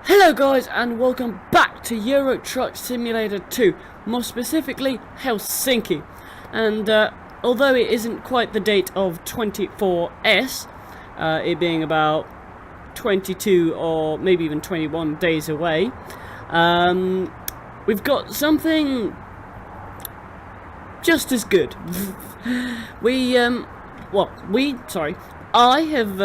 Hello guys and welcome back to Euro Truck Simulator 2, more specifically Helsinki. And although it isn't quite the date of 24S, it being about 22 or maybe even 21 days away, we've got something just as good. I have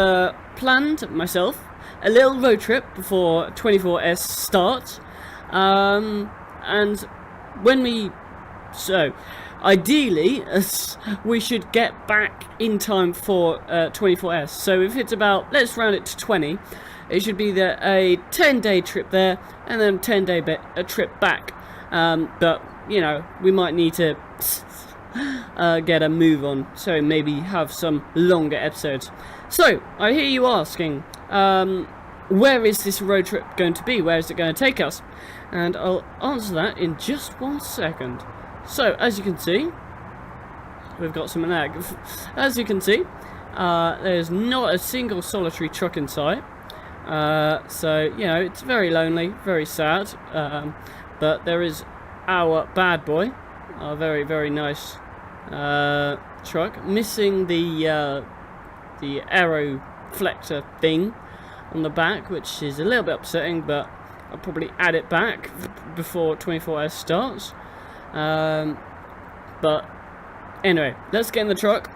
planned myself a little road trip before 24S starts, and ideally we should get back in time for 24S. So if it's about, let's round it to 20, it should be a 10-day trip there and then a 10-day trip back. But you know, we might need to get a move on, so maybe have some longer episodes. So I hear you asking, where is this road trip going to be? Where is it going to take us? And I'll answer that in just 1 second. So as you can see, we've got some lag. As you can see, there's not a single solitary truck in sight. So you know, it's very lonely, very sad. But there is our bad boy, our very, very nice truck, missing the aero flexor thing on the back, which is a little bit upsetting, but I'll probably add it back before 24S starts. But anyway, let's get in the truck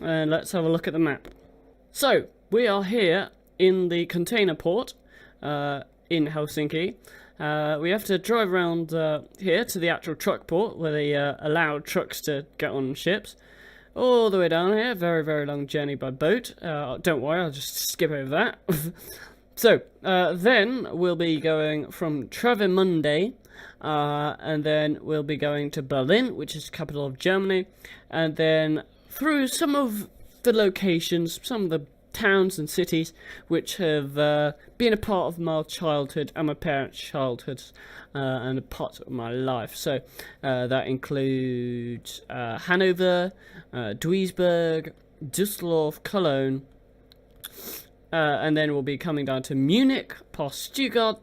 and let's have a look at the map. So we are here in the container port in Helsinki. We have to drive around here to the actual truck port where they allow trucks to get on ships. All the way down here, very, very long journey by boat. Don't worry, I'll just skip over that. So, then we'll be going from Travemünde, and then we'll be going to Berlin, which is the capital of Germany, and then through some of the locations, some of the towns and cities which have been a part of my childhood and my parents' childhoods, and a part of my life. So that includes Hanover, Duisburg, Düsseldorf, Cologne, and then we'll be coming down to Munich, past Stuttgart.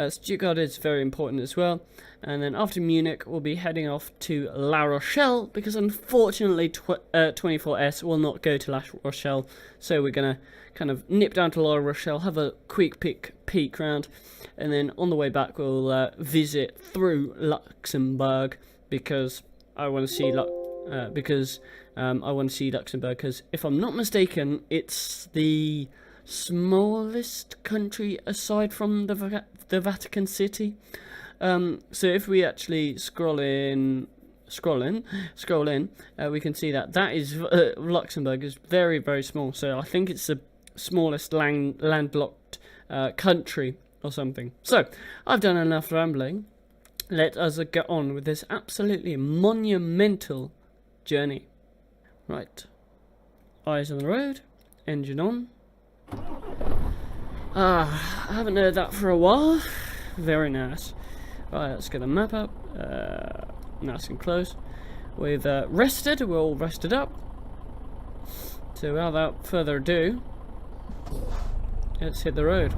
Stuttgart is very important as well. And then after Munich, we'll be heading off to La Rochelle, because unfortunately 24S will not go to La Rochelle. So we're going to kind of nip down to La Rochelle, have a quick peek round, and then on the way back we'll visit through Luxembourg, because I want to see Luxembourg, because if I'm not mistaken, it's the smallest country aside from the Vatican City. So if we actually scroll in, we can see that is Luxembourg is very, very small. So I think it's the smallest landlocked country or something. So I've done enough rambling. Let us get on with this absolutely monumental journey. Right, eyes on the road, engine on. I haven't heard that for a while. Very nice. Right, let's get the map up. Nice and close. We've rested. We're all rested up. So without further ado, let's hit the road.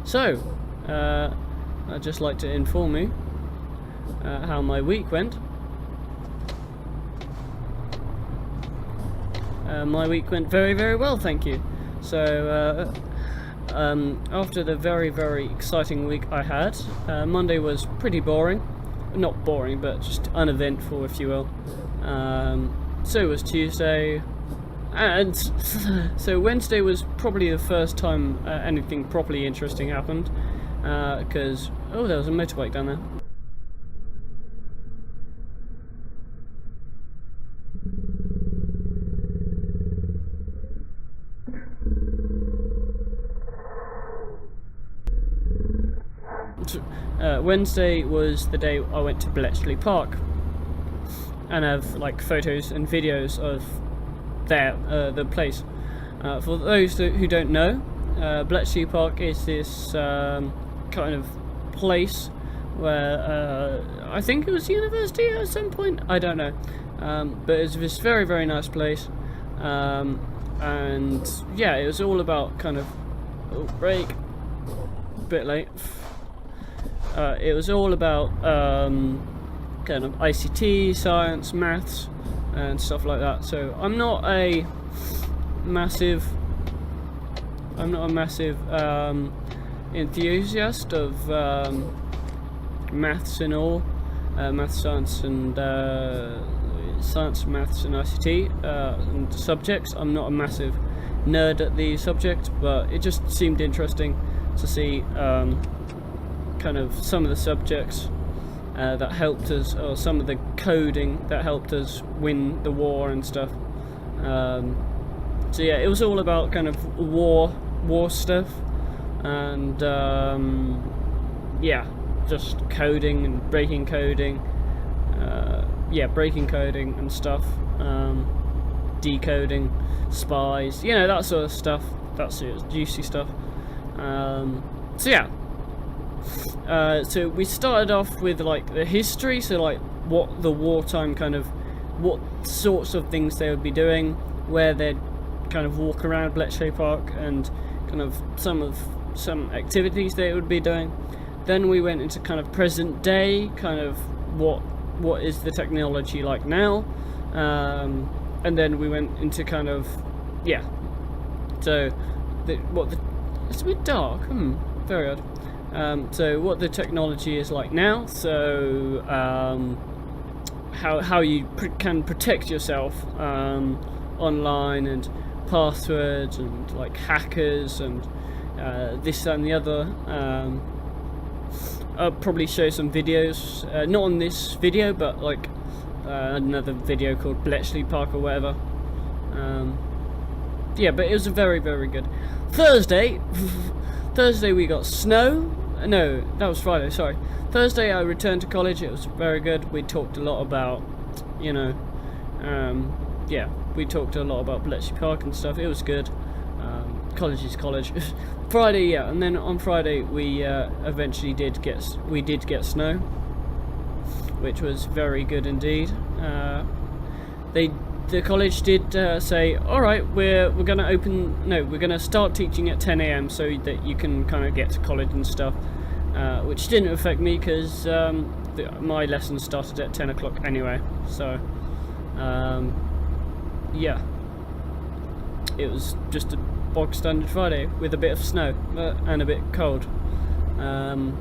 So, I'd just like to inform you how my week went. My week went very, very well, thank you. So, after the very, very exciting week I had, Monday was pretty boring. Not boring, but just uneventful, if you will. So was Tuesday, and so Wednesday was probably the first time anything properly interesting happened, because, oh, there was a motorbike down there. Wednesday was the day I went to Bletchley Park, and have like photos and videos of the place. For those who don't know, Bletchley Park is this kind of place where I think it was university at some point, I don't know, but it's this very, very nice place, and yeah, it was all about kind of brake bit late. It was all about kind of ICT, science, maths, and stuff like that. So I'm not a massive enthusiast of maths and all, maths, science, and science, maths, and ICT and subjects. I'm not a massive nerd at the subject, but it just seemed interesting to see kind of some of the subjects that helped us, or some of the coding that helped us win the war and stuff. So yeah, it was all about kind of war stuff, and yeah, just coding and breaking coding. Breaking coding and stuff. Decoding spies, you know, that sort of stuff. That's it, juicy stuff. So yeah. So we started off with like the history, so like what the wartime kind of, what sorts of things they would be doing, where they'd kind of walk around Bletchley Park, and kind of some activities they would be doing. Then we went into kind of present day, kind of what is the technology like now, and then we went into kind of, yeah, so it's a bit dark, very odd. So what the technology is like now, so how you can protect yourself online, and passwords, and like hackers, and this and the other. I'll probably show some videos, not on this video, but like another video called Bletchley Park or whatever. Yeah, but it was a very, very good Thursday. Thursday we got snow. No, that was Friday, sorry. Thursday I returned to college. It was very good. We talked a lot about, you know, yeah, we talked a lot about Bletchley Park and stuff. It was good. College is college. Friday, yeah, and then on Friday we eventually did get snow, which was very good indeed. The college did say, all right, we're gonna start teaching at 10 a.m. so that you can kind of get to college and stuff, which didn't affect me because my lessons started at 10 o'clock anyway. So yeah, it was just a bog standard Friday with a bit of snow and a bit cold, and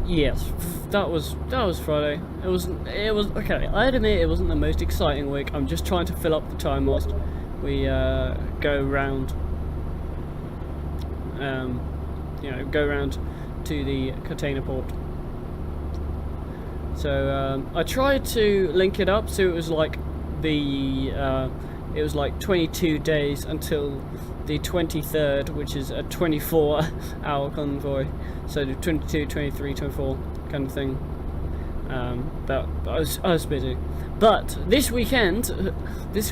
yes, that was Friday. It was okay. I admit it wasn't the most exciting week. I'm just trying to fill up the time whilst we go round, go round to the container port. So I tried to link it up so it was like it was like 22 days until the 23rd, which is a 24-hour convoy. So the 22, 23, 24 kind of thing. But I was busy. But this weekend has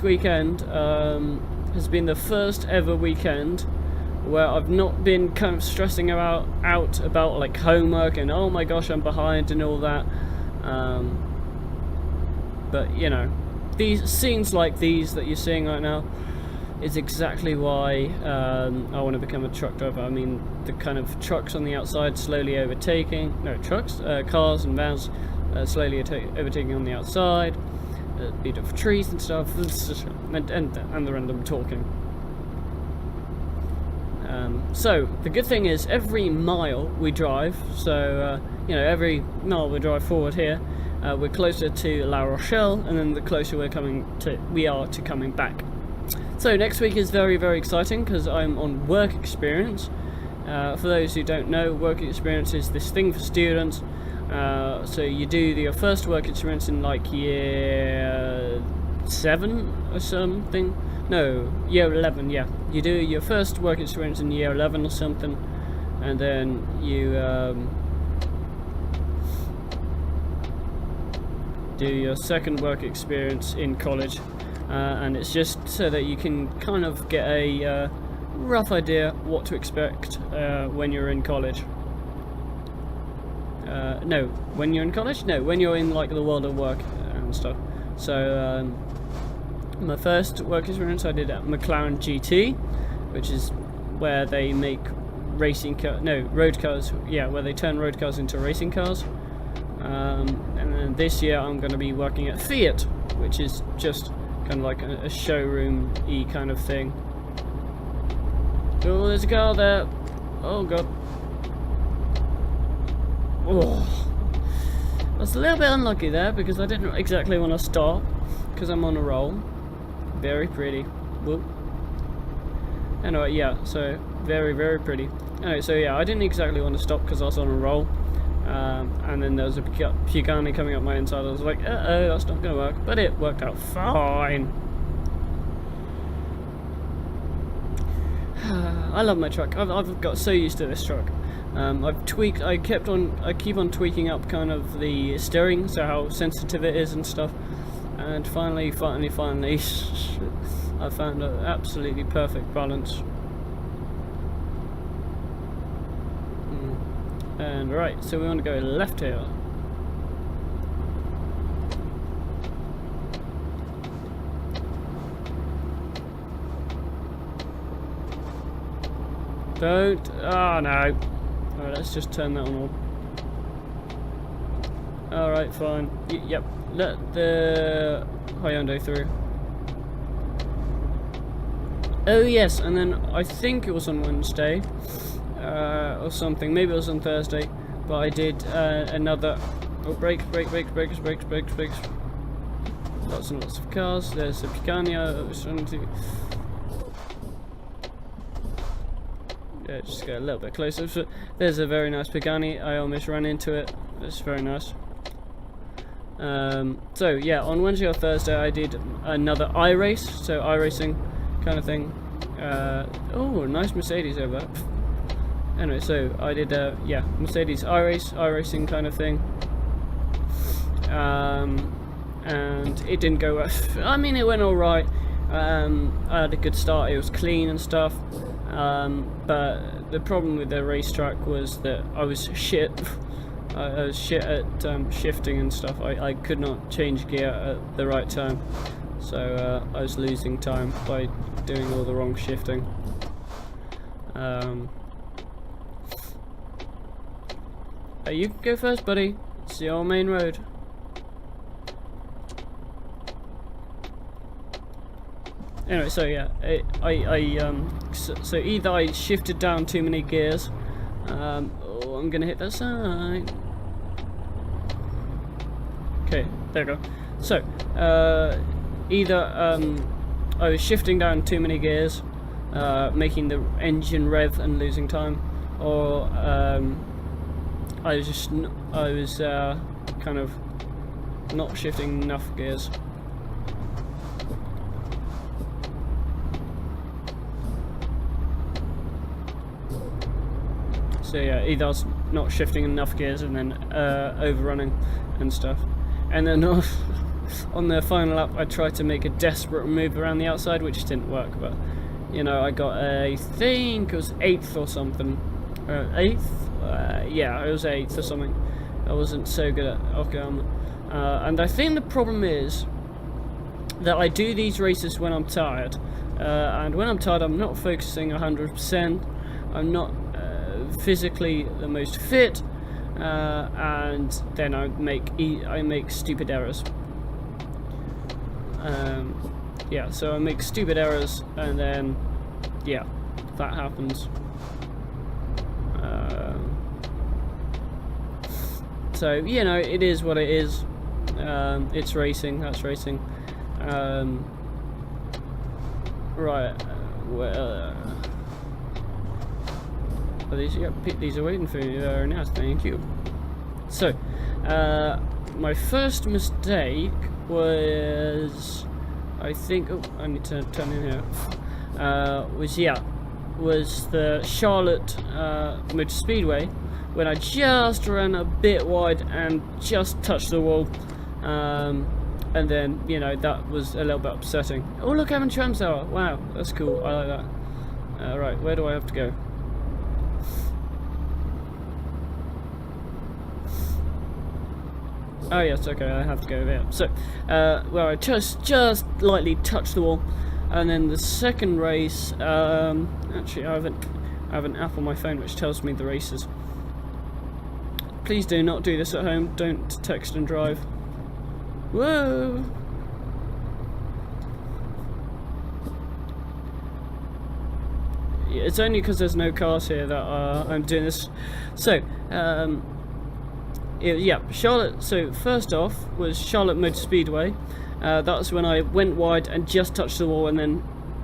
been the first ever weekend where I've not been kind of stressing out about like homework and oh my gosh I'm behind and all that. But you know, these scenes like these that you're seeing right now is exactly why I want to become a truck driver. I mean, the kind of trucks on the outside slowly overtaking, cars and vans slowly overtaking on the outside, beautiful trees and stuff, and the random talking. So the good thing is every mile we drive, so every mile we drive forward here, we're closer to La Rochelle, and then the closer we are to coming back. So next week is very, very exciting because I'm on work experience. For those who don't know, work experience is this thing for students. So you do your first work experience in like year 7 or something. No, year 11, yeah. You do your first work experience in year 11 or something, and then you do your second work experience in college, and it's just so that you can kind of get a rough idea what to expect when you're in college. When you're in college? No, when you're in like the world of work and stuff. So my first work experience I did at McLaren GT, which is where they make road cars. Yeah, where they turn road cars into racing cars. And then this year I'm going to be working at Fiat, which is just kind of like a showroom-y kind of thing. Oh, there's a car there. Oh god. Oh, I was a little bit unlucky there because I didn't exactly want to stop because I'm on a roll. Very pretty. Whoop. Anyway, yeah, so very, very pretty. Anyway, so yeah, I didn't exactly want to stop because I was on a roll. And then there was a Pagani coming up my inside. I was like, uh-oh, that's not going to work. But it worked out fine. I love my truck. I've got so used to this truck. I keep on tweaking up kind of the steering, so how sensitive it is and stuff. And finally, I found an absolutely perfect balance. And right, so we want to go left here. Don't. Oh no. Alright, let's just turn that on. Alright, fine. Yep. Let the Hyundai through. Oh yes, and then I think it was on Wednesday. Or something. Maybe it was on Thursday. But I did another. Oh, brakes. Lots and lots of cars. There's a Picanha that was trying to. Yeah, just get a little bit closer. So there's a very nice Pagani. I almost ran into it. It's very nice. So yeah, on Wednesday or Thursday I did another iRace, so iRacing kind of thing. Oh, nice Mercedes over there. Anyway, so I did yeah, Mercedes iRacing kind of thing. And it didn't go well. I mean, it went alright. I had a good start, it was clean and stuff. But the problem with the racetrack was that I was shit. I was shit at shifting and stuff. I could not change gear at the right time. So I was losing time by doing all the wrong shifting. You can go first, buddy. It's your main road. Anyway, so yeah, so either I shifted down too many gears. Oh, I'm gonna hit that side. Okay, there we go. So, either I was shifting down too many gears, making the engine rev and losing time, or I was kind of not shifting enough gears. So yeah, either I was not shifting enough gears and then overrunning and stuff. And then on the final lap I tried to make a desperate move around the outside, which didn't work, but you know, I got I think it was 8th or something. 8th? Yeah, it was 8th or something. I wasn't so good at Occam. And I think the problem is that I do these races when I'm tired. And when I'm tired I'm not focusing 100%. I'm not physically the most fit, and then I make stupid errors. Yeah, so I make stupid errors, and then yeah, that happens. So you know, it is what it is. It's racing. That's racing. Right. Well. Oh, these are waiting for me. Very nice, thank you. So, my first mistake was, I think. Oh, I need to turn in here. Was the Charlotte Motor Speedway when I just ran a bit wide and just touched the wall, and then you know that was a little bit upsetting. Oh look, I'm in Tram Tower. Wow, that's cool. I like that. Right, where do I have to go? Oh yes, okay, I have to go there. So, well, I just lightly touched the wall, And then the second race, actually I have an app on my phone which tells me the races. Please do not do this at home. Don't text and drive. Whoa! It's only because there's no cars here that I'm doing this. So, yeah, Charlotte. So first off was Charlotte Motor Speedway. That's when I went wide and just touched the wall and then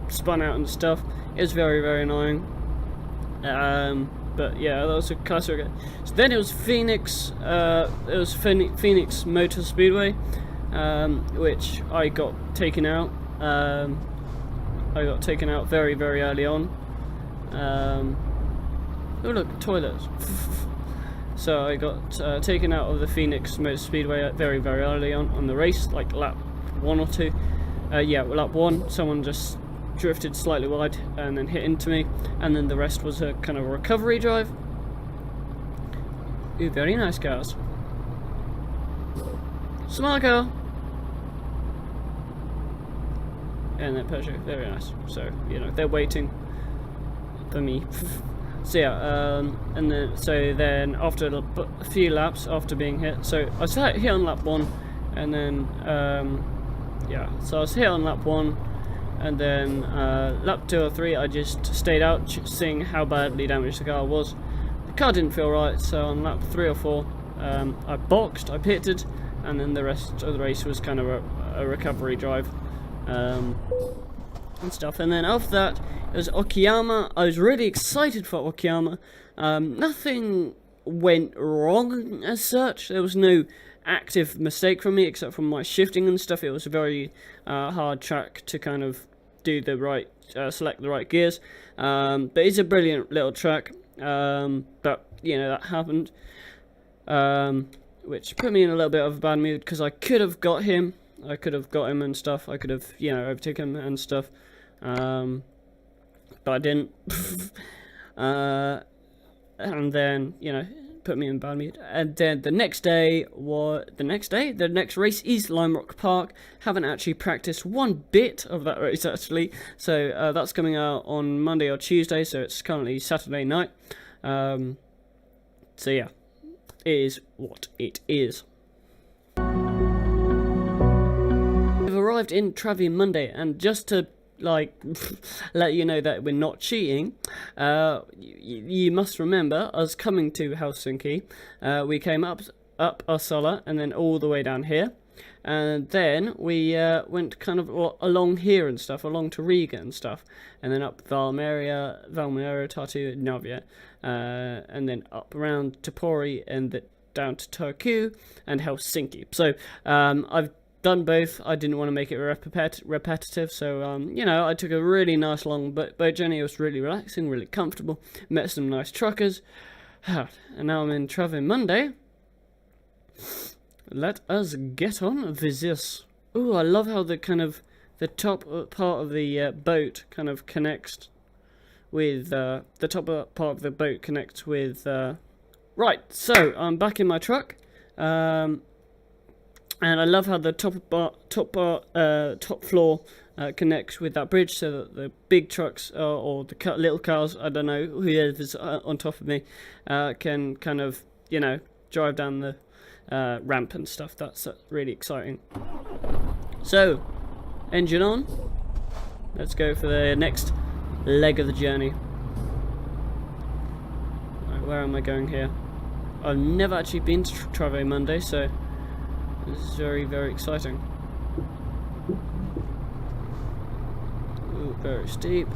spun out and stuff. It was very, very annoying. But yeah, that was a classic. So then it was Phoenix. It was Phoenix Motor Speedway, which I got taken out. I got taken out very, very early on. Oh look, toilets. So I got taken out of the Phoenix Motor Speedway very, very early on the race, like lap 1 or 2. Yeah, lap 1, someone just drifted slightly wide and then hit into me, and then the rest was a kind of a recovery drive. Ooh, very nice cars. Smart car. And that Peugeot, very nice. So, you know, they're waiting for me. So yeah, and then after a few laps after being hit, so I was hit on lap 1, and then yeah, so I was hit on lap 1, and then lap 2 or 3 I just stayed out seeing how badly damaged the car was. The car didn't feel right, so on lap 3 or 4 I boxed, I pitted, and then the rest of the race was kind of a recovery drive and stuff. And then after that it was Okayama. I was really excited for Okayama. Nothing went wrong as such. There was no active mistake from me except from my shifting and stuff. It was a very hard track to kind of do the right, select the right gears. But it's a brilliant little track. But you know, that happened, which put me in a little bit of a bad mood because I could have got him. I could have got him and stuff. I could have, you know, overtaken him and stuff. But I didn't. And then, you know, put me in bad mood. And then the next race is Lime Rock Park. Haven't actually practiced one bit of that race actually. So that's coming out on Monday or Tuesday. So it's currently Saturday night. So yeah, it is what it is. We've arrived in Travi Monday, and just to like let you know that we're not cheating, you must remember us coming to Helsinki. We came up Uppsala and then all the way down here, and then we went kind of along here and stuff, along to Riga and stuff, and then up Valmiera, Tartu, Navia, and then up around Tampere and down to Turku and Helsinki. So I've done both. I didn't want to make it repetitive, so you know, I took a really nice long boat journey. It was really relaxing, really comfortable. Met some nice truckers, and now I'm in Travi Monday. Let us get on with this. Ooh, I love how the kind of the top part of the boat kind of connects with the top part of the boat connects with. Right, so I'm back in my truck. And I love how the top floor connects with that bridge, so that the big trucks or the little cars, I don't know, whoever's on top of me, can kind of, you know, drive down the ramp and stuff. That's really exciting. So, engine on. Let's go for the next leg of the journey. Right, where am I going here? I've never actually been to Travi Monday, so this is very, very exciting. Ooh, very steep.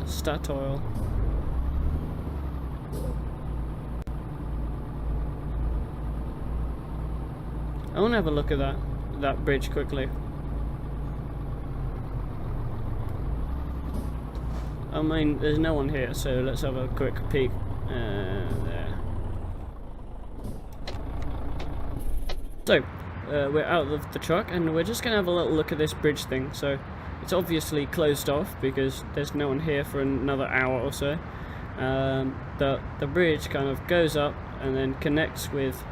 Statoil. I want to have a look at that bridge quickly. I mean, there's no one here, so let's have a quick peek. There. So, we're out of the truck, and we're just going to have a little look at this bridge thing. So, it's obviously closed off, because there's no one here for another hour or so. The bridge kind of goes up, and then connects with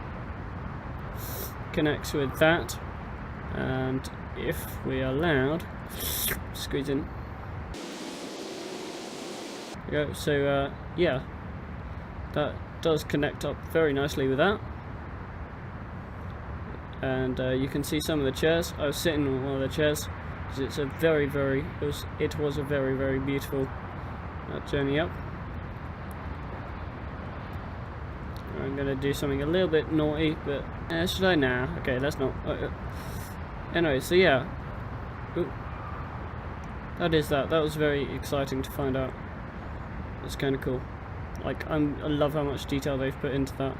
that, and if we are allowed, squeeze in. There we go. So yeah, that does connect up very nicely with that, and you can see some of the chairs. I was sitting on one of the chairs because it's a it was a very beautiful journey up. I'm gonna do something a little bit naughty, but should I? Nah. Okay, let's not. Anyway, so yeah. Ooh. That was very exciting to find out. It's kind of cool. Like, I love how much detail they've put into that.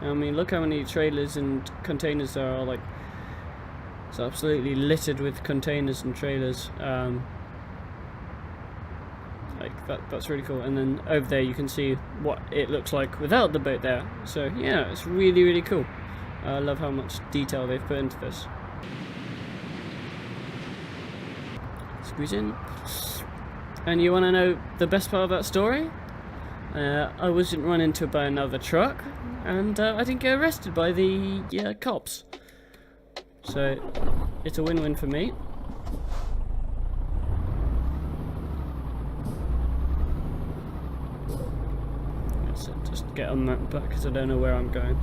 I mean, look how many trailers and containers there are. Like, it's absolutely littered with containers and trailers. Like that's really cool. And then over there you can see what it looks like without the boat there. So yeah, it's really cool. I love how much detail they've put into this. Squeeze in. And you want to know the best part of that story? I wasn't run into by another truck, and I didn't get arrested by the cops. So it's a win-win for me. Let's just get on that back because I don't know where I'm going.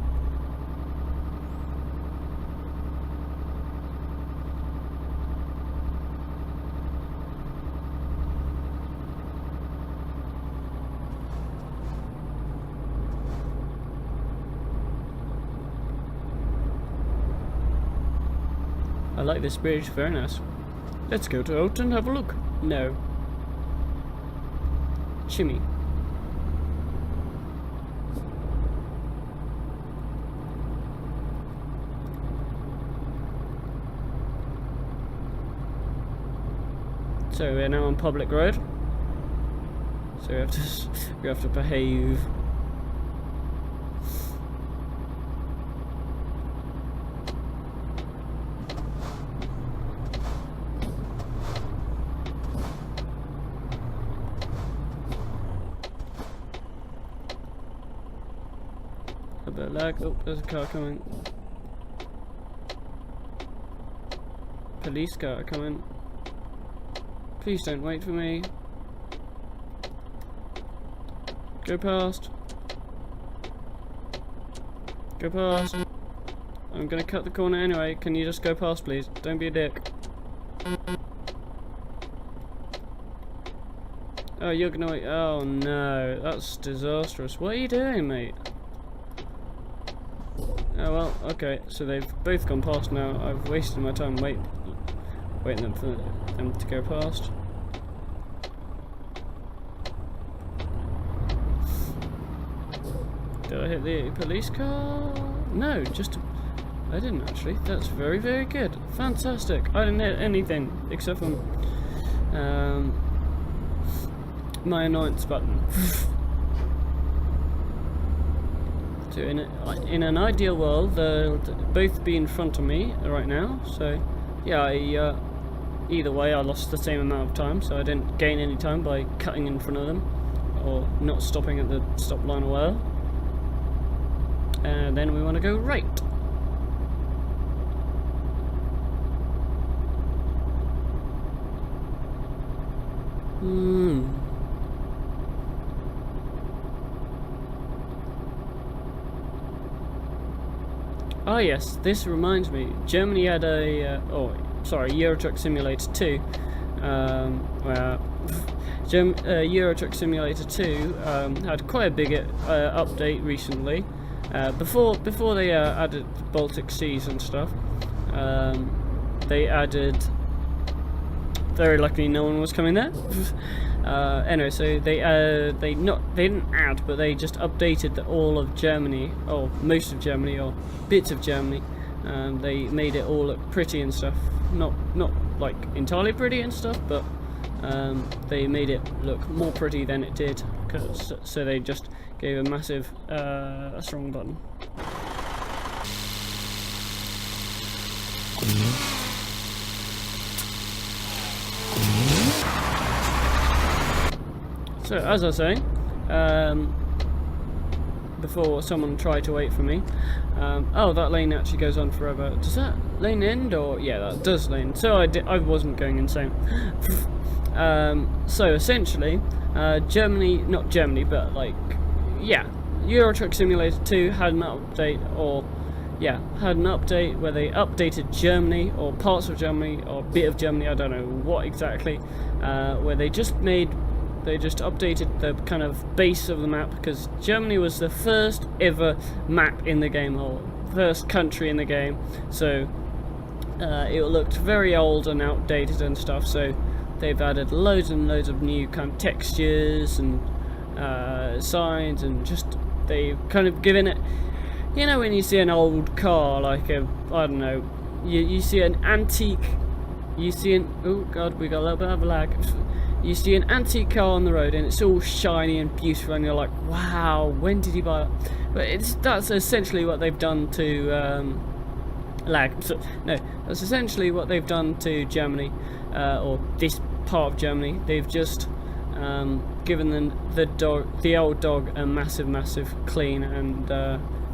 I like this bridge, very nice. Let's go out and have a look. No. Shimmy. So we're now on public road. So we have to behave. A bit of lag. Oh, there's a car coming. Police car coming. Please don't wait for me. Go past. Go past. I'm gonna cut the corner anyway. Can you just go past, please? Don't be a dick. Oh, you're gonna wait. Oh no, that's disastrous. What are you doing, mate? Oh well, okay, so they've both gone past now. I've wasted my time waiting for them to go past. Did I hit the police car? No, I didn't actually. That's very good. Fantastic. I didn't hit anything except for my annoyance button. So in an ideal world, they'll both be in front of me right now. So yeah, either way, I lost the same amount of time, so I didn't gain any time by cutting in front of them or not stopping at the stop line or whatever. And then we want to go right. Ah yes, this reminds me. Germany had Euro Truck Simulator 2. Euro Truck Simulator 2 had quite a big update recently. Before they added Baltic Seas and stuff, they added. Very luckily, no one was coming there. Anyway, so they didn't add, but they just updated all of Germany, or most of Germany, or bits of Germany. They made it all look pretty and stuff. Not like entirely pretty and stuff, but they made it look more pretty than it did. So they just gave a massive strong button. So as I was saying, before someone tried to wait for me. Oh, that lane actually goes on forever. Does that lane end, or yeah, that does lane. So I wasn't going insane. So essentially, Germany, not Germany, but like, yeah, Euro Truck Simulator 2 had an update, or yeah, had an update where they updated Germany, or parts of Germany, or a bit of Germany, I don't know what exactly, where they just updated the kind of base of the map, because Germany was the first ever map in the game, or first country in the game, so it looked very old and outdated and stuff, so they've added loads and loads of new kind of textures and signs, and just they've kind of given it, you know, when you see an old car, like a, I don't know, you see an antique, you see an, oh god, we got a little bit of a lag. You see an antique car on the road and it's all shiny and beautiful, and you're like, wow, when did you buy that? But that's essentially what they've done to that's essentially what they've done to Germany, or this part of Germany. They've just given the old dog a massive clean, and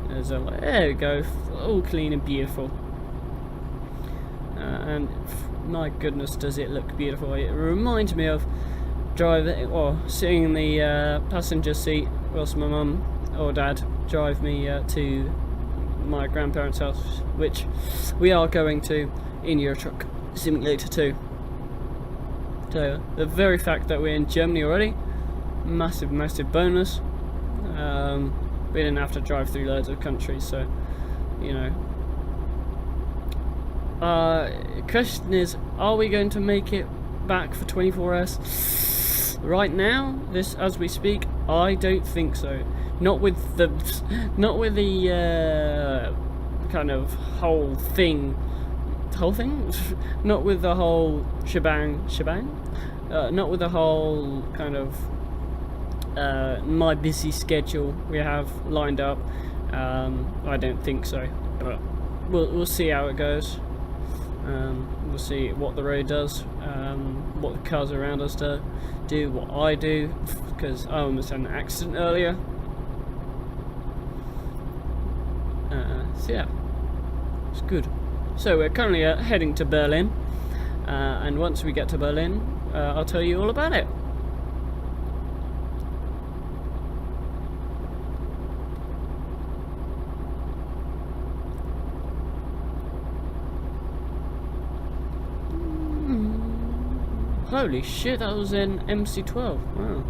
there's a, like, there we go, all clean and beautiful. And my goodness, does it look beautiful. It reminds me of driving, or sitting in the passenger seat whilst my mum or dad drive me to my grandparents' house, which we are going to in Euro Truck Simulator 2. So the very fact that we're in Germany already, massive bonus. We didn't have to drive through loads of countries, so you know. Question is, are we going to make it back for 24S? Right now, as we speak, I don't think so. Not with the kind of whole thing. Not with the whole shebang. Not with the whole kind of my busy schedule we have lined up. I don't think so, but we'll see how it goes. We'll see what the road does, what the cars around us do, what I do, because I almost had an accident earlier. So yeah, it's good. So we're currently heading to Berlin, and once we get to Berlin, I'll tell you all about it. Holy shit, that was in MC12. Wow.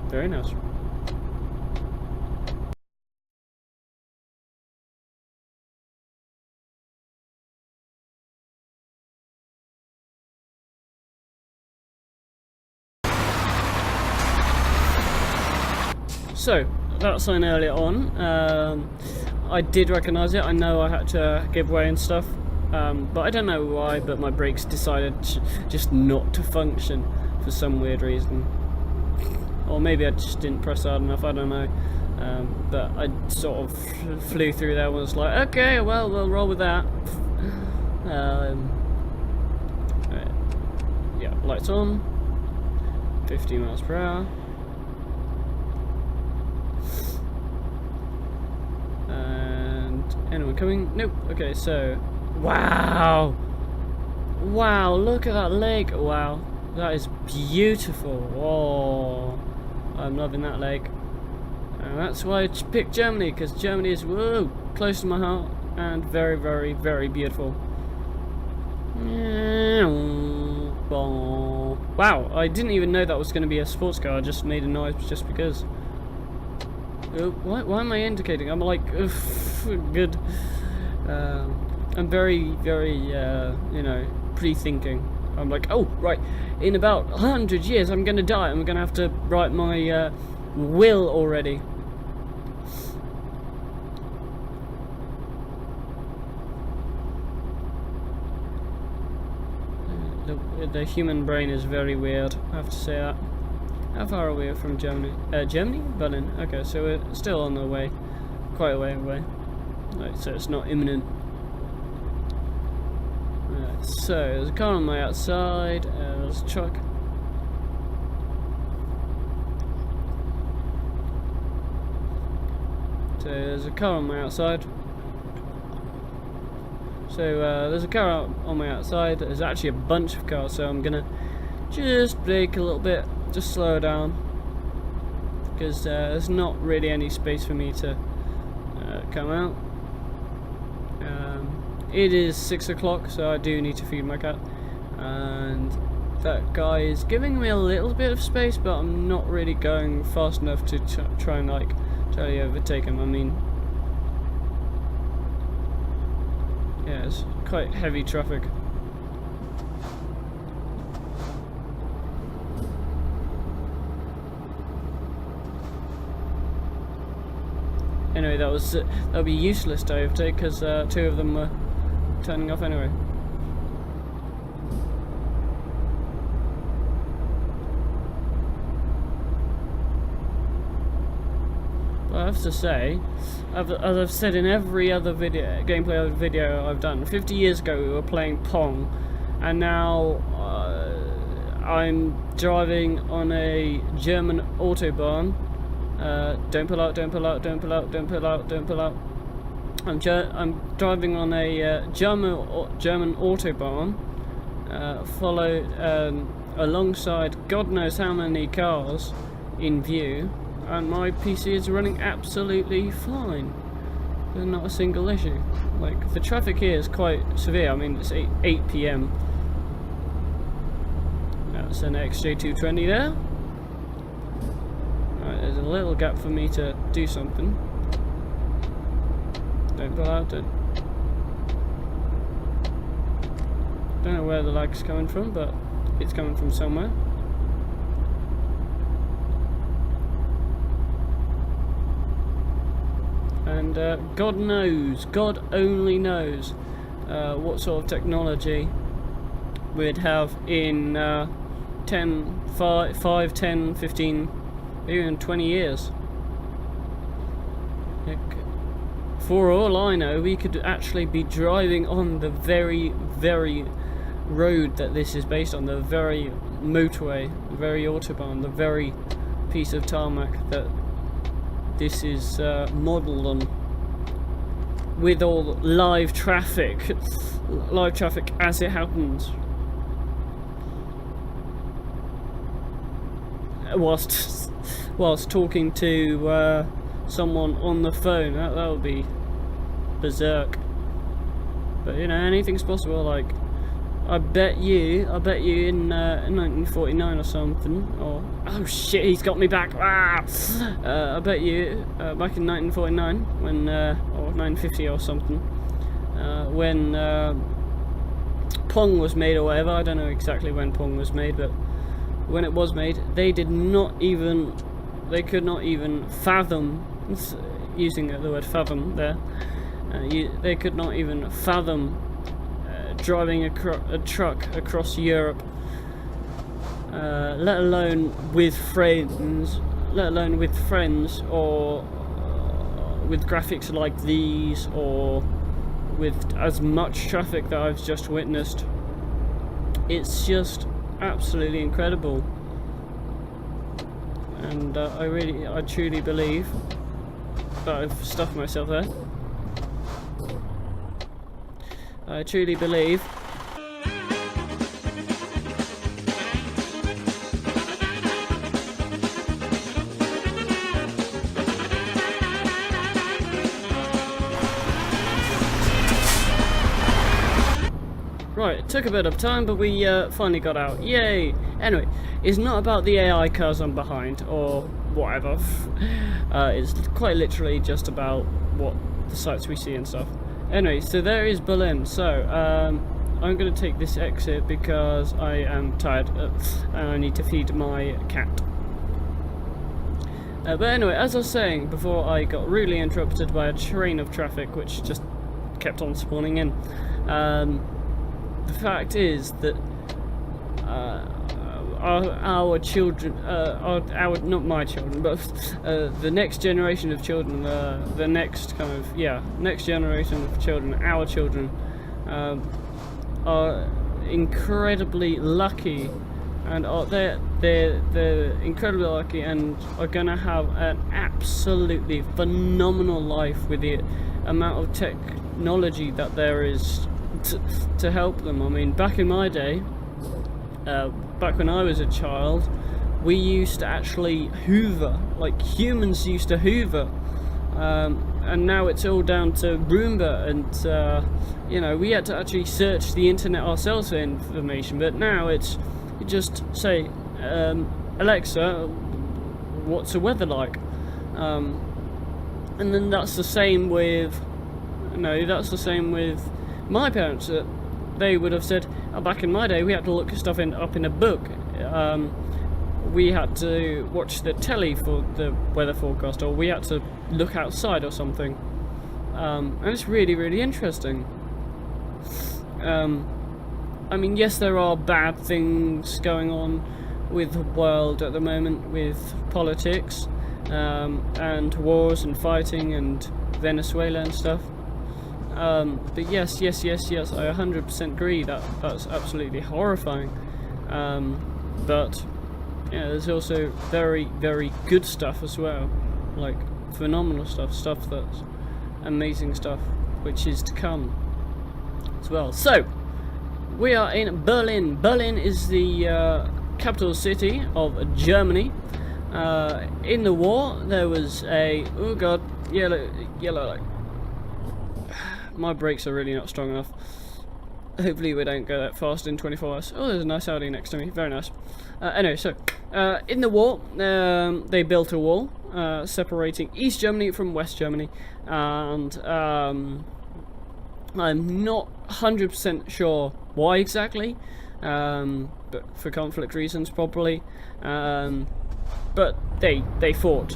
Very nice. So, that sign earlier on, I did recognise it. I know I had to give way and stuff, but I don't know why, but my brakes decided just not to function for some weird reason. Or maybe I just didn't press hard enough, I don't know. But I sort of flew through there and was like, okay, well, we'll roll with that. Yeah, lights on, 50 miles per hour. Anyone coming? Nope. Okay, so wow, look at that lake. Wow, that is beautiful. Oh, I'm loving that lake, and that's why I picked Germany, because Germany is close to my heart and very beautiful. Wow, I didn't even know that was going to be a sports car. I just made a noise just because. Why am I indicating? I'm like, good. I'm very, you know, pre-thinking. I'm like, oh, right, in about 100 years I'm going to die. I'm going to have to write my will already. The human brain is very weird, I have to say that. How far are we from Germany? Germany? Berlin. Okay, so we're still on the way. Quite a way away. Right, so it's not imminent. Right, so there's a car on my outside. There's a truck. So there's a car on my outside. So there's a car out on my outside. There's actually a bunch of cars, so I'm gonna just brake a little bit, just slow down, because there's not really any space for me to come out. It is 6 o'clock, so I do need to feed my cat, and that guy is giving me a little bit of space, but I'm not really going fast enough to try and like totally overtake him. I mean, yeah, it's quite heavy traffic. Anyway, that would be useless to overtake because 2 of them were turning off anyway. But I have to say, as I've said in every other gameplay video I've done, 50 years ago we were playing Pong, and now I'm driving on a German autobahn. Don't pull out, don't pull out, don't pull out, don't pull out, don't pull out. I'm driving on a German autobahn, followed alongside God knows how many cars in view, and my PC is running absolutely fine. There's not a single issue. Like, the traffic here is quite severe. I mean, it's 8 PM. That's an XJ220 there. Right, there's a little gap for me to do something. Don't pull out, don't know where the lag's coming from, but it's coming from somewhere. And God knows, God only knows what sort of technology we'd have in 5, 10, 15, even 20 years. For all I know, we could actually be driving on the very, very road that this is based on, the very motorway, the very autobahn, the very piece of tarmac that this is modelled on, with all live traffic as it happens. Whilst talking to someone on the phone, that would be berserk. But you know, anything's possible. Like, I bet you in 1949 or something, or oh shit, he's got me back. I bet you back in 1949 when or 1950 or something, when Pong was made or whatever. I don't know exactly when Pong was made, but when it was made, they could not even fathom, using the word fathom there, they could not even fathom driving a truck across Europe, let alone with friends, or with graphics like these, or with as much traffic that I've just witnessed. It's just absolutely incredible. And I truly believe that I've stuffed myself there. I truly believe right, it took a bit of time, but we finally got out. Yay! Anyway, it's not about the AI cars I'm behind, or whatever. It's quite literally just about what the sights we see and stuff. Anyway, so there is Berlin. So, I'm going to take this exit because I am tired and I need to feed my cat. But anyway, as I was saying before, I got rudely interrupted by a train of traffic which just kept on spawning in. The fact is that our children, our not my children, but the next generation of children, the next kind of next generation of children, our children, are incredibly lucky, and they're incredibly lucky, and are gonna have an absolutely phenomenal life with the amount of technology that there is to help them. I mean, back in my day, back when I was a child, we used to actually hoover, like humans used to hoover, and now it's all down to Roomba, and you know, we had to actually search the internet ourselves for information, but now you just say, Alexa, what's the weather like? And then that's the same with, that's the same with my parents. They would have said, back in my day, we had to look stuff up in a book. We had to watch the telly for the weather forecast, or we had to look outside or something. And it's really, really interesting. I mean, yes, there are bad things going on with the world at the moment, with politics, and wars and fighting and Venezuela and stuff. But yes, I 100% agree that that's absolutely horrifying. But yeah, there's also very, very good stuff as well, like phenomenal stuff that's amazing stuff, which is to come as well. So we are in Berlin. Berlin is the capital city of Germany. In the war, there was yellow light. My brakes are really not strong enough. Hopefully we don't go that fast in 24 hours. Oh, there's a nice Audi next to me. Very nice. Anyway, so in the war, they built a wall separating East Germany from West Germany, and I'm not 100% sure why exactly, but for conflict reasons probably. But they fought.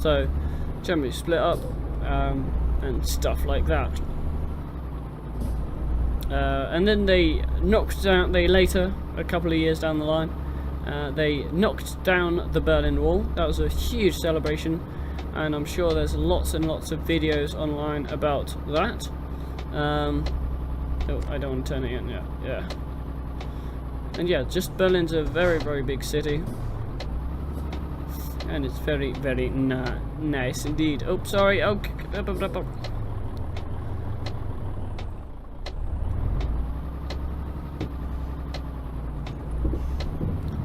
So Germany split up, and stuff like that. And then they later, a couple of years down the line, they knocked down the Berlin Wall. That was a huge celebration, and I'm sure there's lots and lots of videos online about that. Oh, I don't want to turn it in. Yeah. And yeah, just Berlin's a very, very big city, and it's very, very nice indeed. Oh, sorry. Oh, up.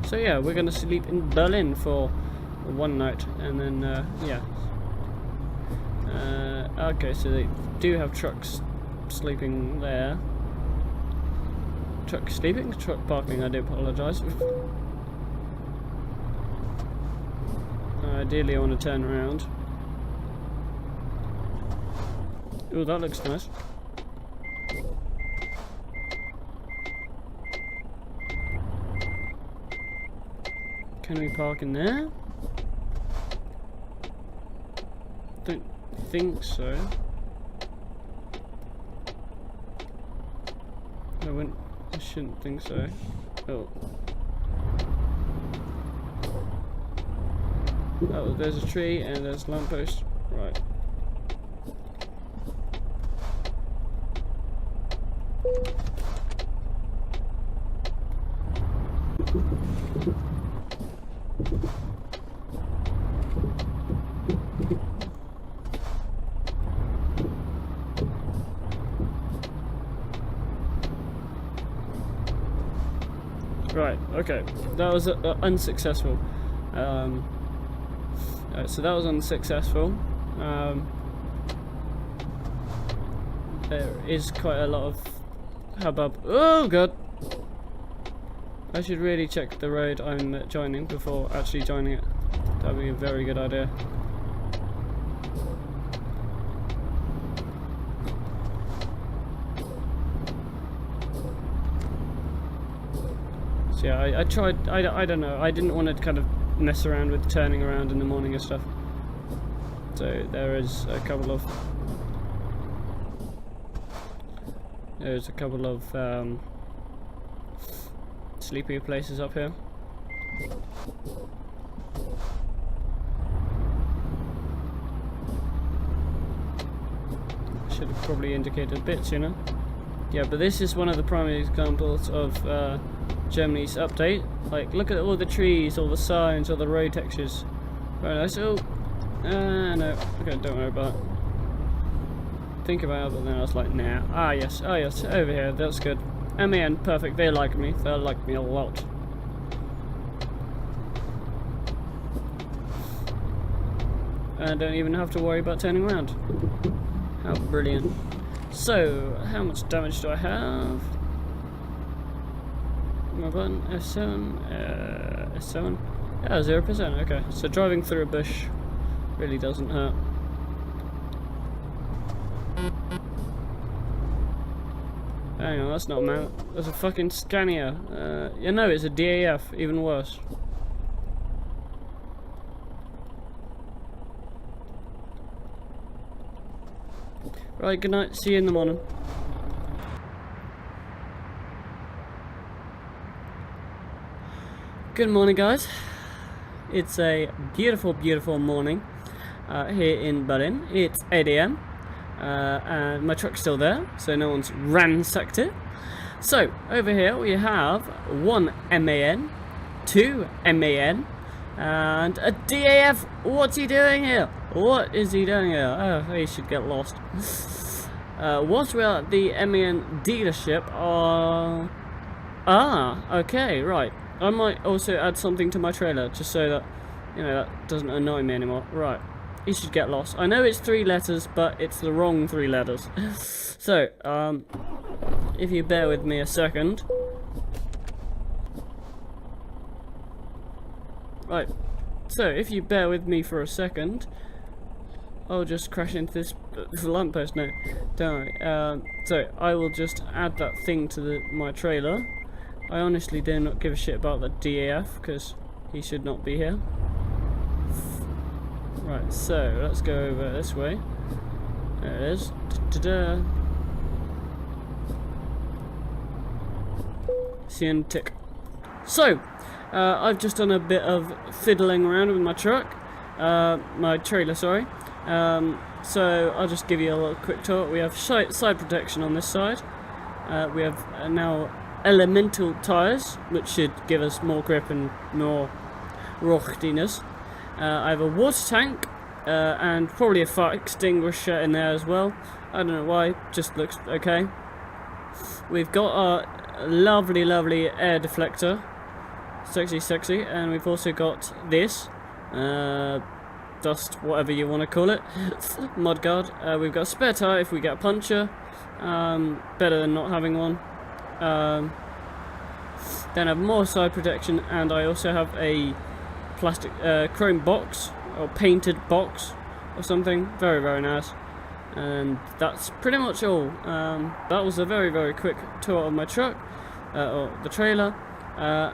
So yeah, we're gonna sleep in Berlin for one night, and then okay, so they do have trucks sleeping there. Truck parking, I do apologise. Ideally I want to turn around. Oh, that looks nice. Can we park in there? Don't think so. I shouldn't think so. Oh. Oh, there's a tree and there's a lamppost. Right. Right, okay, that was unsuccessful. So that was unsuccessful. There is quite a lot of hubbub. Oh god! I should really check the road I'm joining before actually joining it. That would be a very good idea. So yeah, I tried, I don't know, I didn't want to kind of mess around with turning around in the morning and stuff. So there's a couple of sleepy places up here. Should have probably indicated bits, you know. Yeah, but this is one of the primary examples of Germany's update. Like, look at all the trees, all the signs, all the road textures. Very nice. Oh, no. Okay, don't worry about it. Think about it, but then I was like, nah. Ah, yes, over here. That's good. MAN, perfect. They like me. They like me a lot. And I don't even have to worry about turning around. How brilliant. So, how much damage do I have? My button, F7, S7. Yeah, 0%, okay. So driving through a bush really doesn't hurt. Hang on, that's not a mount. That's a fucking Scania. Yeah, no, it's a DAF, even worse. Right, good night. See you in the morning. Good morning, guys. It's a beautiful, beautiful morning here in Berlin. It's 8 AM and my truck's still there, so no one's ransacked it. So, over here we have 1 MAN, 2 MAN, and a DAF. What's he doing here? What is he doing here? Oh, he should get lost. Whilst we're at the MAN dealership, okay, right. I might also add something to my trailer, just so that, you know, that doesn't annoy me anymore. Right, he should get lost. I know it's 3 letters, but it's the wrong 3 letters. So, if you bear with me a second. Right, so if you bear with me for a second, I'll just crash into this lamppost. No, don't worry. So I will just add that thing to my trailer. I honestly do not give a shit about the DAF because he should not be here. Right, so let's go over this way. There it is. Ta-da. See you in a tick. So, I've just done a bit of fiddling around with my truck. My trailer, sorry. So I'll just give you a little quick talk. We have side protection on this side. We have now elemental tyres, which should give us more grip and more rochtiness. I have a water tank and probably a fire extinguisher in there as well. I don't know why, just looks okay. We've got our lovely, lovely air deflector. Sexy, sexy. And we've also got this. Dust, whatever you want to call it. Mudguard. We've got a spare tyre if we get a puncture. Better than not having one. Then I have more side protection, and I also have a plastic chrome box or painted box or something. Very, very nice. And that's pretty much all. That was a very, very quick tour of my truck or the trailer.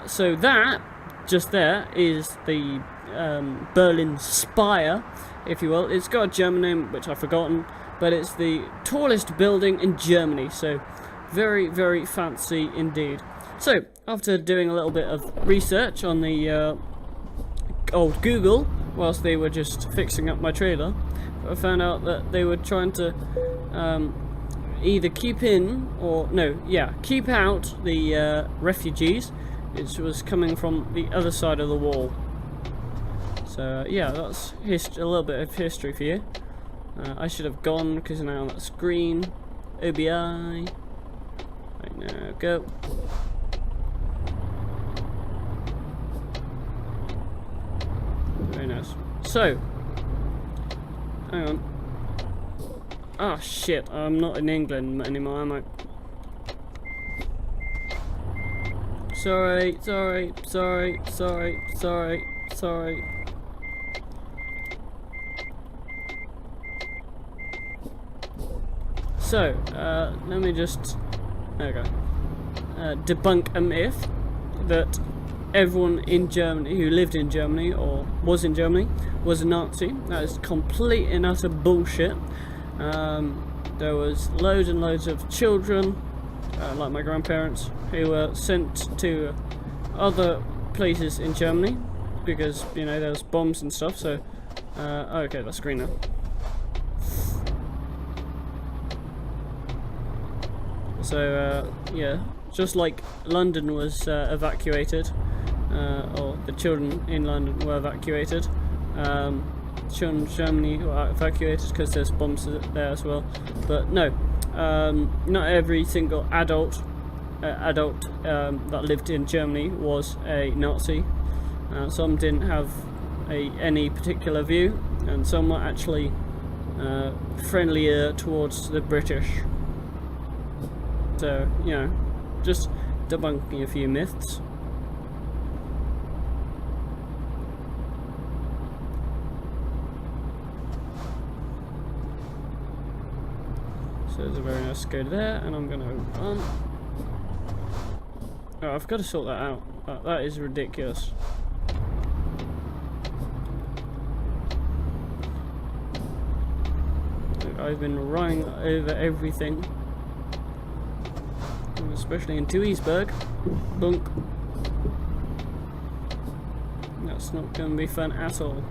So that just there is the Berlin Spire, if you will. It's got a German name which I've forgotten, but it's the tallest building in Germany, so very, very fancy indeed. So after doing a little bit of research on the old Google whilst they were just fixing up my trailer, I found out that they were trying to either keep out the refugees, which was coming from the other side of the wall. So yeah, that's a little bit of history for you. I should have gone because now that's green. OBI. Right now, go. Very nice. So, hang on. Ah, shit, I'm not in England anymore, am I? Sorry. So, let me just, there we go, debunk a myth that everyone in Germany who lived in Germany or was in Germany was a Nazi. That is complete and utter bullshit. There was loads and loads of children, like my grandparents, who were sent to other places in Germany because, you know, there was bombs and stuff. So, okay, that's green now. So, yeah, just like London was evacuated, or the children in London were evacuated, children in Germany were evacuated because there's bombs there as well. But no, not every single adult that lived in Germany was a Nazi. Some didn't have any particular view, and some were actually friendlier towards the British. So, you know, just debunking a few myths. So there's a very nice go there, and I'm going to run. Oh, I've got to sort that out. That is ridiculous. I've been running over everything. Especially in Duisburg. Bunk. That's not going to be fun at all.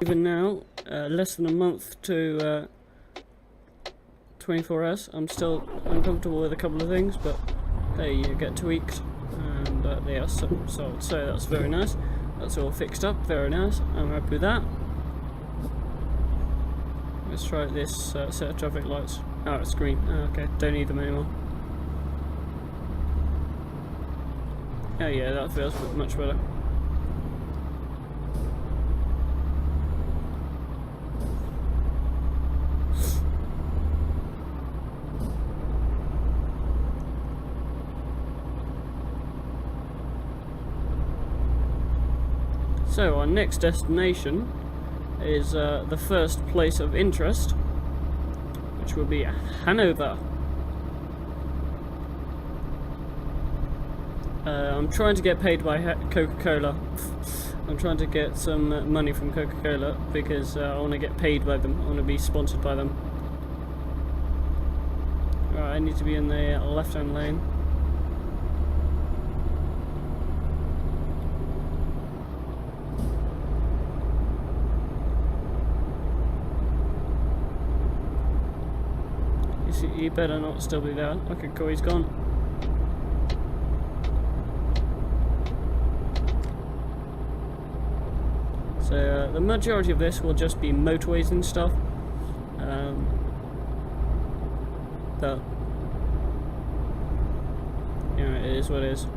Even now, less than a month to 24 hours, I'm still uncomfortable with a couple of things, but they get tweaked and they are sold. So that's very nice. That's all fixed up, very nice. I'm happy with that. Let's try this set of traffic lights. Oh, it's green. Oh, okay, don't need them anymore. Oh yeah, that feels much better. So our next destination is the first place of interest, which will be Hanover. I'm trying to get paid by Coca-Cola. I'm trying to get some money from Coca-Cola because I want to get paid by them. I want to be sponsored by them. Right, I need to be in the left-hand lane. You better not still be there. Okay, cool, he's gone. So the majority of this will just be motorways and stuff. But you know, it is what it is.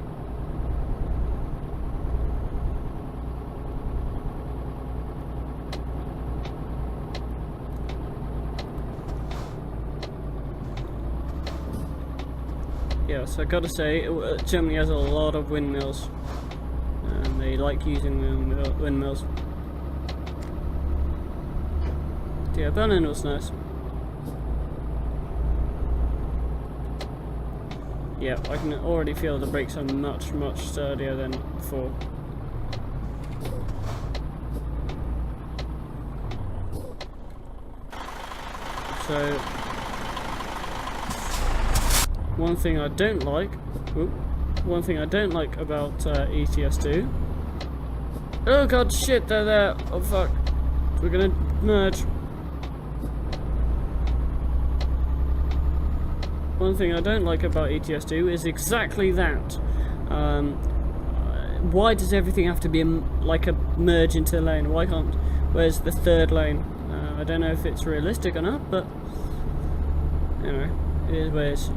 Yeah, so I gotta say, Germany has a lot of windmills, and they like using windmills. Yeah, Berlin was nice. Yeah, I can already feel the brakes are much sturdier than before. So one thing I don't like about ETS2. Oh god, shit, they're there. Oh fuck, we're gonna merge. One thing I don't like about ETS2 is exactly that. Why does everything have to be like a merge into a lane? Why can't? Where's the third lane? I don't know if it's realistic or not, but anyway. It is where it's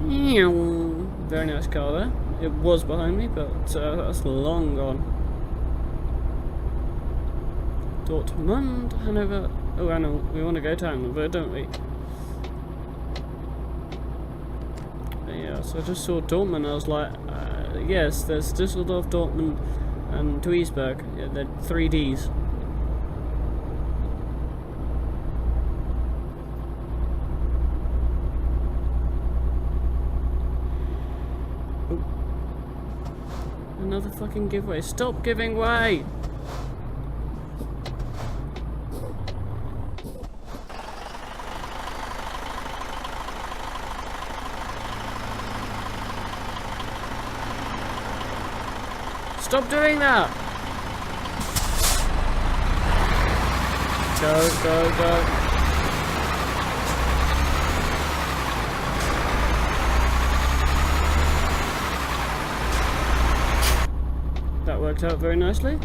very nice car there. It was behind me, but that's long gone. Dortmund, Hanover. Oh, I know. We want to go to Hanover, don't we? But yeah, so I just saw Dortmund. I was like, yes, there's Düsseldorf, Dortmund, and Duisburg. Yeah, they're 3Ds. Another fucking giveaway. Stop giving way! Stop doing that! Go, go, go. That worked out very nicely.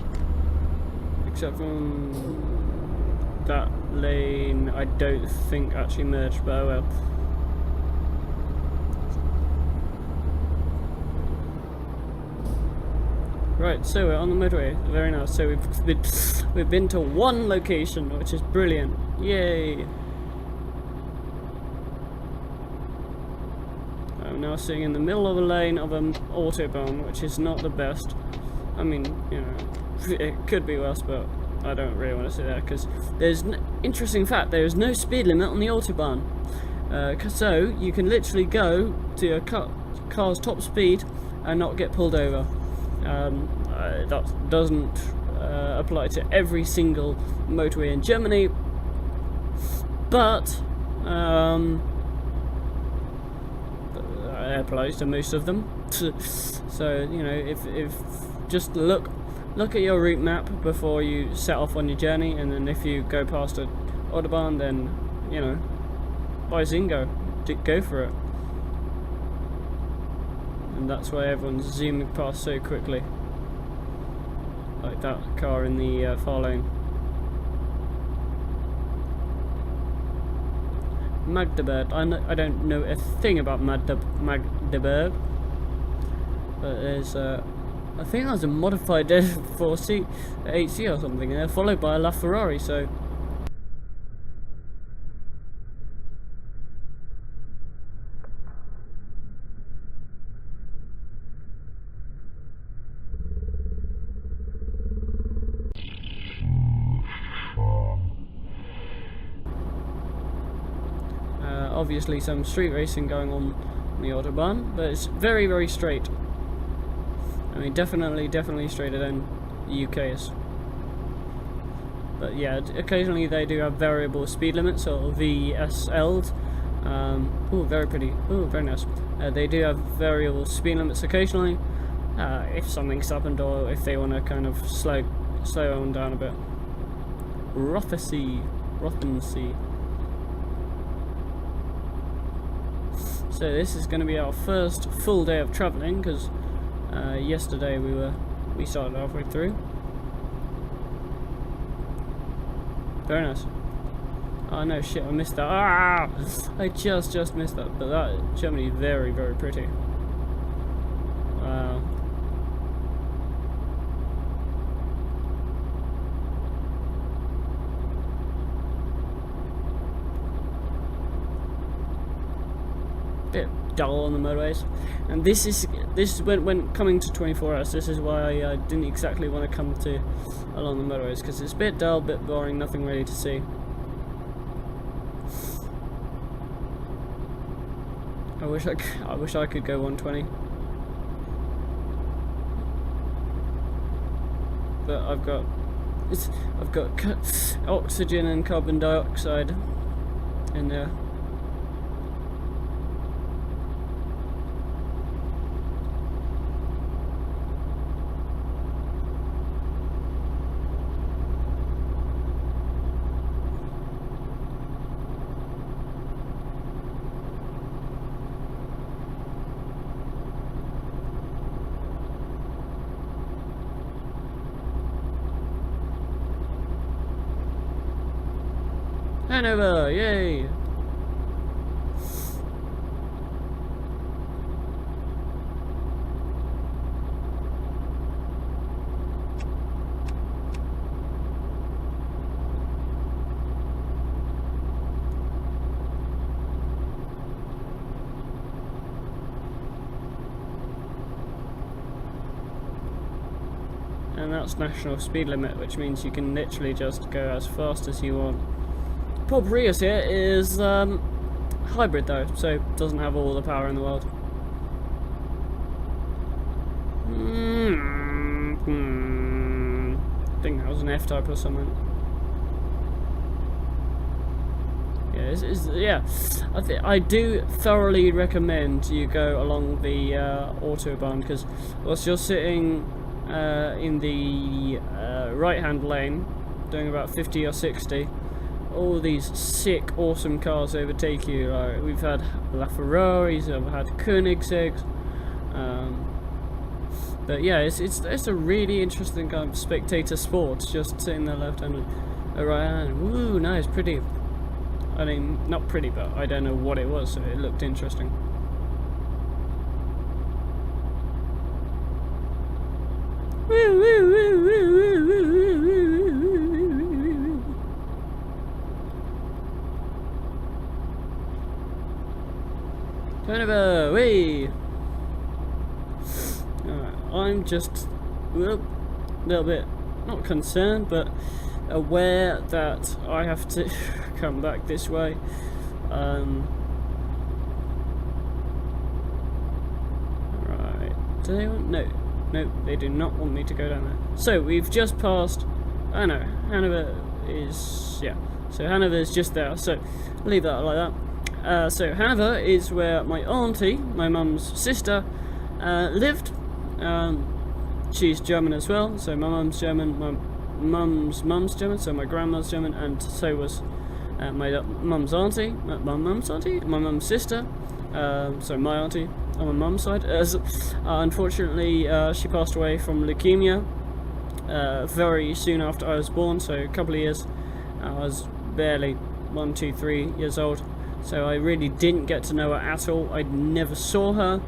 Except from that lane, I don't think actually merged, but oh well. Right, so we're on the motorway. Very nice. So we've been to one location, which is brilliant. Yay! I'm now sitting in the middle of a lane of an autobahn, which is not the best. I mean, you know, it could be worse, but I don't really want to sit there because there's interesting fact. There is no speed limit on the autobahn, so you can literally go to your car's top speed and not get pulled over. That doesn't apply to every single motorway in Germany, but it applies to most of them. So you know, if just look at your route map before you set off on your journey, and then if you go past an autobahn, then you know, by Zingo, go for it. And that's why everyone's zooming past so quickly, like that car in the far lane. Magdeburg. I don't know a thing about Magdeburg, but there's I think there's a modified 4C 8C or something, and they're followed by a LaFerrari. So. Obviously some street racing going on the autobahn, but it's very, very straight. I mean, definitely straighter than the UK's. But yeah, occasionally they do have variable speed limits, or VSLs. Oh, very pretty. Oh, very nice. They do have variable speed limits occasionally, if something's happened, or if they want to kind of slow on down a bit. Rothensee. So this is going to be our first full day of travelling, because yesterday we started halfway through. Very nice. Oh no, shit! I missed that. Ah! I just missed that. But that Germany is very, very pretty. Wow. Bit dull on the motorways, and this is when coming to 24 hours. This is why I didn't exactly want to come to along the motorways, because it's a bit dull, bit boring, nothing really to see. I wish I could go 120, but I've got oxygen and carbon dioxide in there. Hanover, yay! And that's national speed limit, which means you can literally just go as fast as you want. Poor Prius here is hybrid though, so doesn't have all the power in the world. I think that was an F-Type or something. Yeah, I do thoroughly recommend you go along the autobahn, because whilst you're sitting in the right-hand lane, doing about 50 or 60. All these sick, awesome cars overtake you. Like, we've had LaFerraris, I've had Koenigseggs. But yeah, it's a really interesting kind of spectator sport. Just sitting there left hand and right hand. Ooh, nice, pretty. I mean, not pretty, but I don't know what it was, so it looked interesting. Woo, woo, woo, woo, woo, woo, woo, woo, woo. Hanover, wee! I'm just a little bit, not concerned, but aware that I have to come back this way. Right. Do they want? No. Nope, they do not want me to go down there. So, we've just passed... I know, Hanover is... yeah. So, Hanover is just there. So, leave that like that. So, Hanover is where my auntie, my mum's sister, lived. She's German as well. So, my mum's German, my mum's German, so my grandma's German, and so was my mum's auntie, my mum's sister, so my auntie on my mum's side. Unfortunately, she passed away from leukemia very soon after I was born, so a couple of years. I was barely 1, 2, 3 years old, so I really didn't get to know her at all. I never saw her.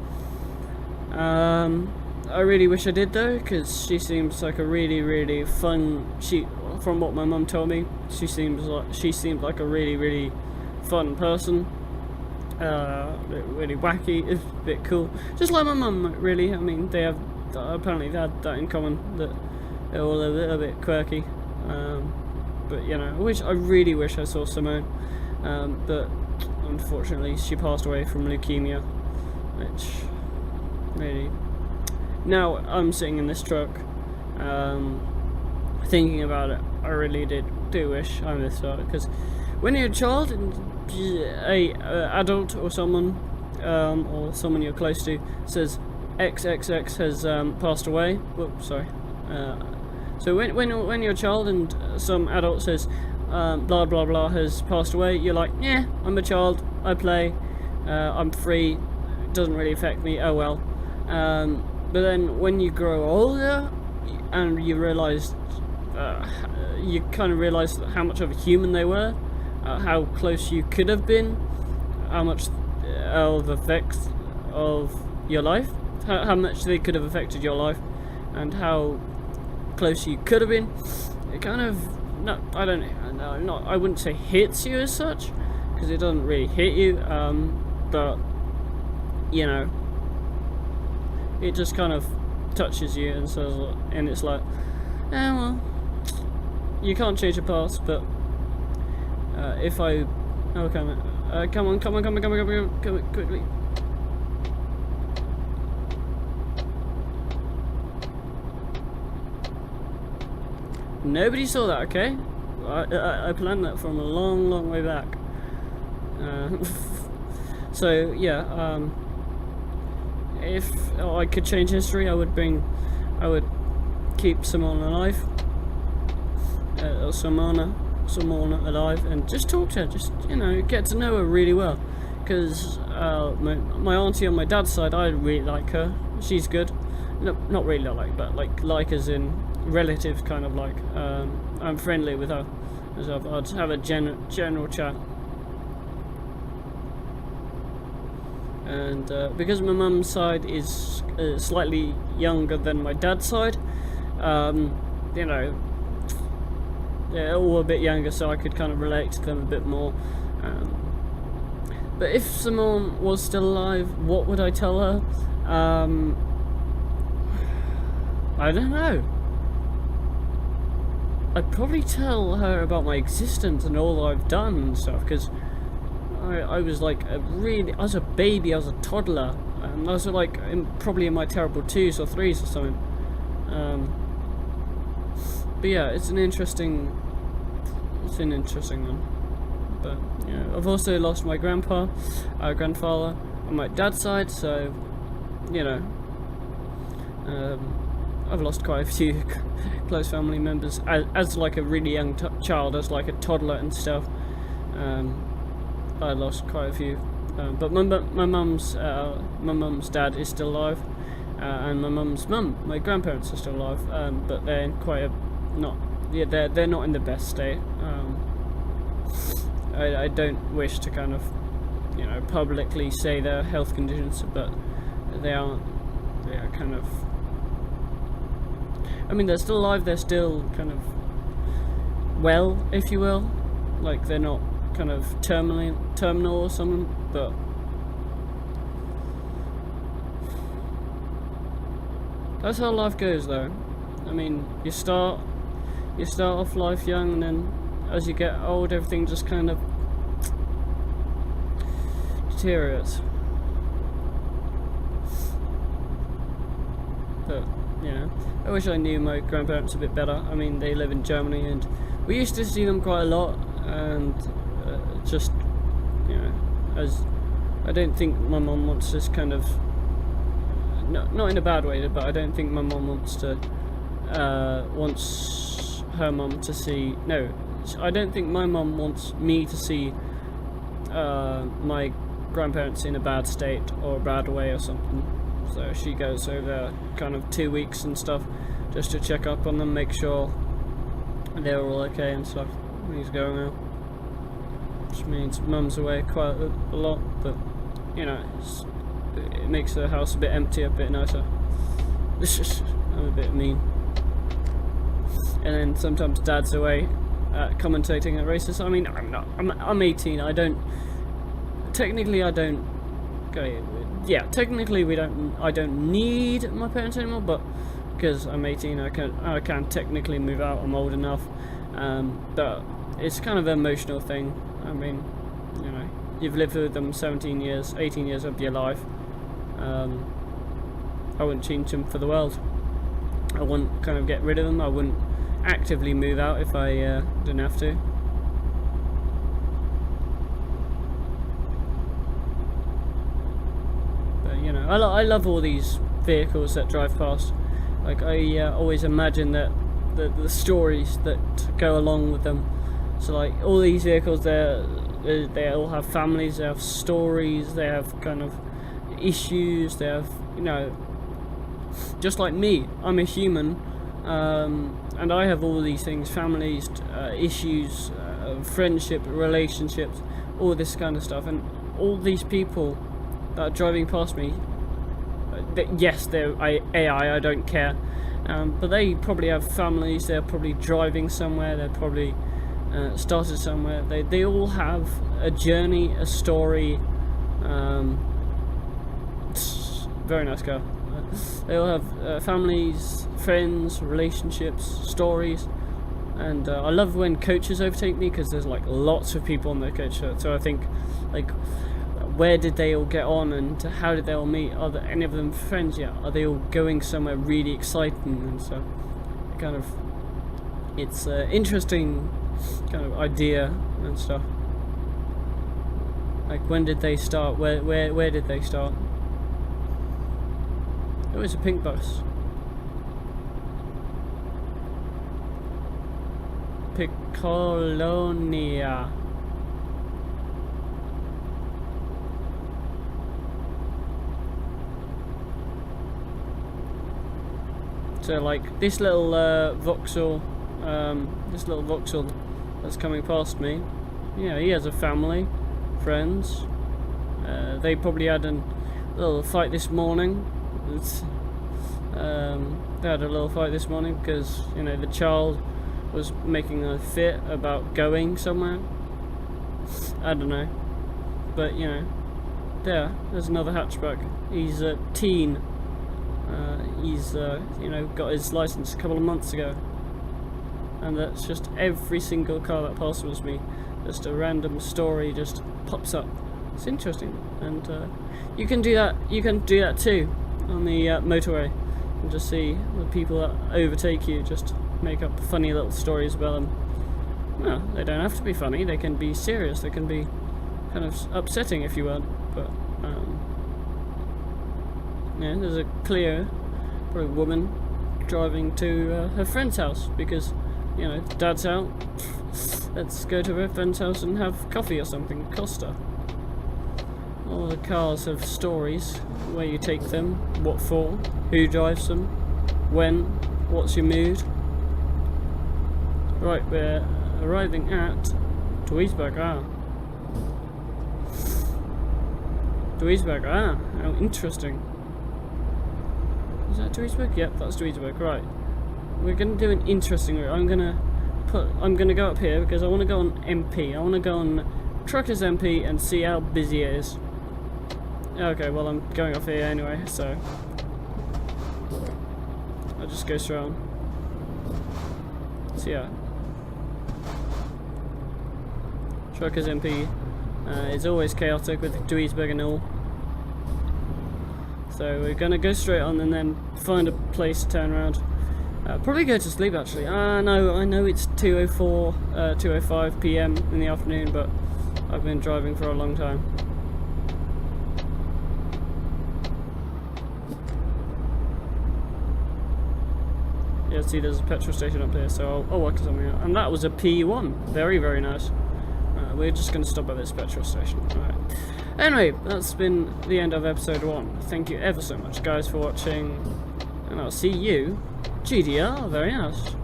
I really wish I did though, because she seems like a really, really fun. From what my mum told me, she seemed like a really, really fun person. Really wacky, it's a bit cool. Just like my mum, really. I mean, they have apparently had that in common, that they're all a little bit quirky. But you know, I really wish I saw Simone. But unfortunately, she passed away from leukemia, which really. Now I'm sitting in this truck, thinking about it. I really do wish I missed out, because when you're a child and a adult or someone you're close to says XXX has passed away. Whoops, sorry. So when you're a child and some adult says blah blah blah has passed away, you're like, yeah, I'm a child. I play. I'm free. It doesn't really affect me. Oh well. But then when you grow older and you realise, you kind of realise how much of a human they were, how close you could have been, how much of effects of your life, how much they could have affected your life, and how close you could have been. It kind of, I wouldn't say hits you as such, because it doesn't really hit you, but you know, it just kind of touches you and says, and it's like, well, you can't change the past, but if I, come on, quickly. Nobody saw that, okay? I planned that from a long way back. So yeah, if I could change history, I would keep Simone alive, or Simona alive, and just talk to her, just, you know, get to know her really well, because my auntie on my dad's side, I really like her. She's good. No, not really but like as in relative, kind of like. I'm friendly with her, so I'd have a general chat. And because my mum's side is slightly younger than my dad's side, you know, they're all a bit younger, so I could kind of relate to them a bit more. But if Simone was still alive, what would I tell her? I don't know. I'd probably tell her about my existence and all I've done and stuff, because I was like I was a baby, I was a toddler, and I was like probably in my terrible 2s or 3s or something. But yeah, it's an interesting one. But yeah, I've also lost my grandfather on my dad's side, so you know, I've lost quite a few close family members as like a really young child, as like a toddler and stuff. I lost quite a few, but my mum's dad is still alive, and my mum's mum, my grandparents are still alive, but they're in quite a they're not in the best state. I don't wish to kind of publicly say their health conditions, but they are kind of, I mean, they're still alive, they're still kind of well, if you will, like they're not kind of terminal or something, but that's how life goes though. I mean, you start off life young, and then as you get old, everything just kind of deteriorates. But I wish I knew my grandparents a bit better. I mean, they live in Germany, and we used to see them quite a lot, and just as I don't think my mum wants this kind of, not in a bad way, but I don't think my mum wants her mum to see, no, I don't think my mum wants me to see my grandparents in a bad state or a bad way or something. So she goes over there kind of 2 weeks and stuff, just to check up on them, make sure they're all okay and stuff. He's going out, which means mum's away quite a lot, but it makes the house a bit emptier, a bit nicer. I'm a bit mean. And then sometimes dad's away commentating at races. I mean, I'm 18. I don't okay, yeah, technically I don't need my parents anymore, but because I'm 18, I can technically move out. I'm old enough, but it's kind of an emotional thing. I mean, you've lived with them 18 years of your life. I wouldn't change them for the world. I wouldn't kind of get rid of them. I wouldn't actively move out if I didn't have to. I love all these vehicles that drive past. Like, I always imagine that the stories that go along with them. So like all these vehicles, they all have families, they have stories, they have kind of issues, they have, just like me, I'm a human, and I have all these things, families, issues, friendship, relationships, all this kind of stuff, and all these people that are driving past me, yes, they're AI, I don't care, but they probably have families, they're probably driving somewhere, they're probably started somewhere, they all have a journey, a story. Very nice car. They all have families, friends, relationships, stories, and I love when coaches overtake me, because there's like lots of people on their coach, so I think, like, where did they all get on, and how did they all meet? Are there any of them friends yet? Are they all going somewhere really exciting? And so kind of, it's an interesting kind of idea and stuff. Like, when did they start? Where did they start? Oh, it's a pink bus. Piccolonia. So like this little Vauxhall that's coming past me, he has a family, friends. They probably had a little fight this morning. They had a little fight this morning because the child was making a fit about going somewhere. I don't know, but there's another hatchback. He's a teen. He's got his license a couple of months ago, and that's just every single car that passes me, just a random story just pops up. It's interesting, and you can do that too on the motorway, and just see the people that overtake you, just make up funny little stories about them. Well, they don't have to be funny, they can be serious, they can be kind of upsetting if you want, but there's a clear, probably woman, driving to her friend's house because, you know, Dad's out. Let's go to her friend's house and have coffee or something. Costa. All the cars have stories, where you take them, what for, who drives them, when, what's your mood. Right, we're arriving at Duisburg. Duisburg, how interesting. Is that Duisburg? Yep, that's Duisburg, right. We're gonna do an interesting route. I'm gonna go up here because I wanna go on MP. I wanna go on Truckers MP and see how busy it is. Okay, well I'm going off here anyway, so I'll just go straight on. So yeah. Truckers MP is always chaotic with Duisburg and all. So we're gonna go straight on and then find a place to turn around. Probably go to sleep actually. No, I know it's 2:05 PM in the afternoon, but I've been driving for a long time. Yeah, see there's a petrol station up here, so I'll work something out. And that was a P1. Very, very nice. We're just going to stop at this petrol station. Alright. Anyway, that's been the end of episode 1. Thank you ever so much, guys, for watching. And I'll see you. GDR, very nice.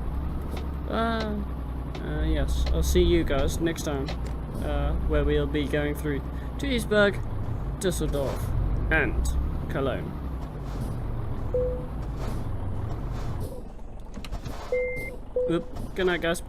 Yes, I'll see you guys next time. Where we'll be going through Duisburg, Düsseldorf, and Cologne. Oop, good night, guys.